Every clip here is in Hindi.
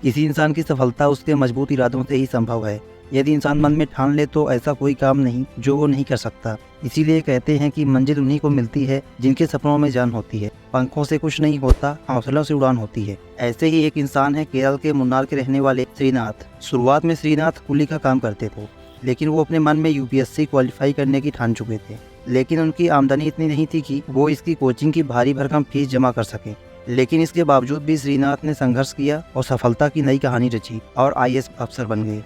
किसी इंसान की सफलता उसके मजबूत इरादों से ही संभव है। यदि इंसान मन में ठान ले तो ऐसा कोई काम नहीं जो वो नहीं कर सकता। इसीलिए कहते हैं कि मंजिल उन्हीं को मिलती है जिनके सपनों में जान होती है। पंखों से कुछ नहीं होता, हौसलों से उड़ान होती है। ऐसे ही एक इंसान है केरल के मुन्नार के रहने वाले श्रीनाथ। शुरुआत में श्रीनाथ कुली का काम करते थे, लेकिन वो अपने मन में यूपीएससी क्वालिफाई करने की ठान चुके थे। लेकिन उनकी आमदनी इतनी नहीं थी कि वो इसकी कोचिंग की भारी भरकम फीस जमा कर सके। लेकिन इसके बावजूद भी श्रीनाथ ने संघर्ष किया और सफलता की नई कहानी रची और आईएएस अफसर बन गए।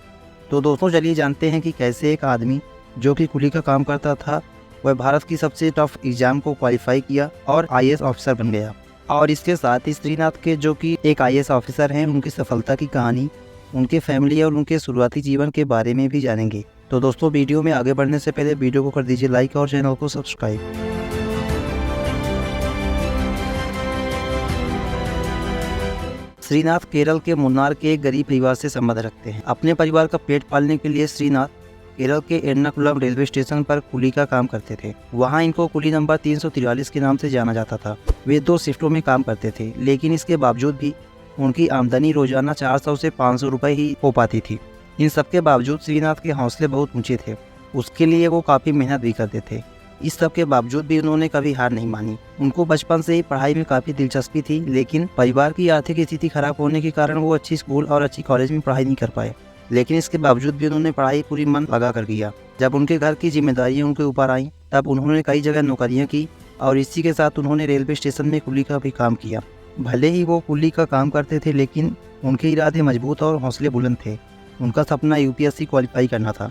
तो दोस्तों चलिए जानते हैं कि कैसे एक आदमी जो कि कुली का काम करता था वह भारत की सबसे टफ एग्जाम को क्वालिफाई किया और आईएएस ऑफिसर बन गया। और इसके साथ ही श्रीनाथ के जो कि एक आईएएस ऑफिसर हैं उनकी सफलता की कहानी, उनके फैमिली और उनके शुरुआती जीवन के बारे में भी जानेंगे। तो दोस्तों वीडियो में आगे बढ़ने से पहले वीडियो को कर दीजिए लाइक और चैनल को सब्सक्राइब। श्रीनाथ केरल के मुन्नार के एक गरीब परिवार से संबंध रखते हैं। अपने परिवार का पेट पालने के लिए श्रीनाथ केरल के एर्नाकुलम रेलवे स्टेशन पर कुली का काम करते थे। वहां इनको कुली नंबर 343 के नाम से जाना जाता था। वे 2 शिफ्टों में काम करते थे, लेकिन इसके बावजूद भी उनकी आमदनी रोजाना 400 से 500 रुपए ही हो पाती थी। इन सबके बावजूद श्रीनाथ के हौसले बहुत ऊंचे थे। उसके लिए वो काफ़ी मेहनत भी करते थे। इस सब के बावजूद भी उन्होंने कभी हार नहीं मानी। उनको बचपन से ही पढ़ाई में काफ़ी दिलचस्पी थी, लेकिन परिवार की आर्थिक स्थिति खराब होने के कारण वो अच्छी स्कूल और अच्छी कॉलेज में पढ़ाई नहीं कर पाए। लेकिन इसके बावजूद भी उन्होंने पढ़ाई पूरी मन लगा कर किया। जब उनके घर की जिम्मेदारियां उनके ऊपर आईं, तब उन्होंने कई जगह नौकरियां की और इसी के साथ उन्होंने रेलवे स्टेशन में कुली का भी काम किया। भले ही वो कुली का काम करते थे, लेकिन उनके इरादे मजबूत और हौसले बुलंद थे। उनका सपना यूपीएससी क्वालिफाई करना था।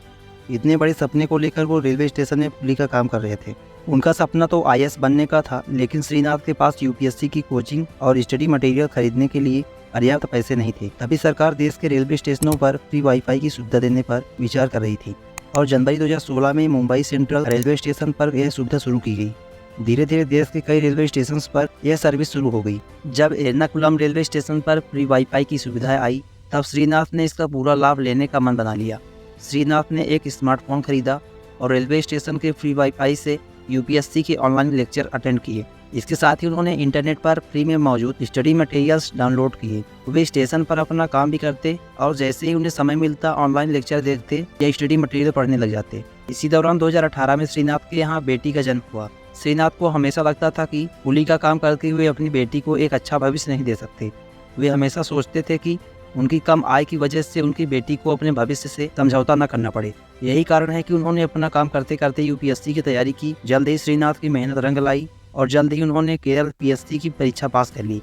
इतने बड़े सपने को लेकर वो रेलवे स्टेशन में कुली का काम कर रहे थे। उनका सपना तो आईएएस बनने का था, लेकिन श्रीनाथ के पास यूपीएससी की कोचिंग और स्टडी मटेरियल खरीदने के लिए पर्याप्त पैसे नहीं थे। तभी सरकार देश के रेलवे स्टेशनों पर फ्री वाईफाई की सुविधा देने पर विचार कर रही थी और जनवरी 2016 में मुंबई सेंट्रल रेलवे स्टेशन पर यह सुविधा शुरू की गई। धीरे धीरे देश के कई रेलवे स्टेशन पर यह सर्विस शुरू हो गई। जब एर्नाकुलम रेलवे स्टेशन पर फ्री वाईफाई की सुविधा आई, तब श्रीनाथ ने इसका पूरा लाभ लेने का मन बना लिया। श्रीनाथ ने एक स्मार्टफोन खरीदा और रेलवे स्टेशन के फ्री वाईफाई से यूपीएससी के ऑनलाइन लेक्चर अटेंड किए। इसके साथ ही उन्होंने इंटरनेट पर फ्री में मौजूद स्टडी मटेरियल्स डाउनलोड किए। वे स्टेशन पर अपना काम भी करते और जैसे ही उन्हें समय मिलता ऑनलाइन लेक्चर देखते या स्टडी मटेरियल पढ़ने लग जाते। इसी दौरान 2018 में श्रीनाथ के यहाँ बेटी का जन्म हुआ। श्रीनाथ को हमेशा लगता था कि कुली का काम करते हुए अपनी बेटी को एक अच्छा भविष्य नहीं दे सकते। वे हमेशा सोचते थे कि उनकी कम आय की वजह से उनकी बेटी को अपने भविष्य से समझौता न करना पड़े। यही कारण है कि उन्होंने अपना काम करते करते यूपीएससी की तैयारी की। जल्द ही श्रीनाथ की मेहनत रंग लाई और जल्द ही उन्होंने केरल पीएससी की परीक्षा पास कर ली।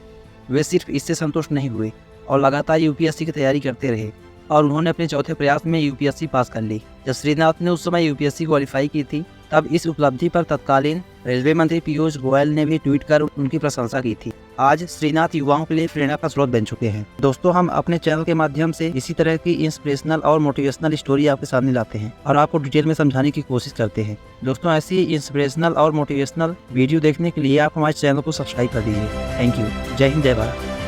वे सिर्फ इससे संतुष्ट नहीं हुए और लगातार यूपीएससी की तैयारी करते रहे और उन्होंने अपने चौथे प्रयास में यूपीएससी पास कर ली। जब श्रीनाथ ने उस समय यूपीएससी क्वालिफाई की थी, तब इस उपलब्धि पर तत्कालीन रेलवे मंत्री पीयूष गोयल ने भी ट्वीट कर उनकी प्रशंसा की थी। आज श्रीनाथ युवाओं के लिए प्रेरणा का स्रोत बन चुके हैं। दोस्तों, हम अपने चैनल के माध्यम से इसी तरह की इंस्पिरेशनल और मोटिवेशनल स्टोरी आपके सामने लाते हैं और आपको डिटेल में समझाने की कोशिश करते हैं। दोस्तों, ऐसी इंस्पिरेशनल और मोटिवेशनल वीडियो देखने के लिए आप हमारे चैनल को सब्सक्राइब कर दीजिए। Thank you. जय हिंद, जय भारत।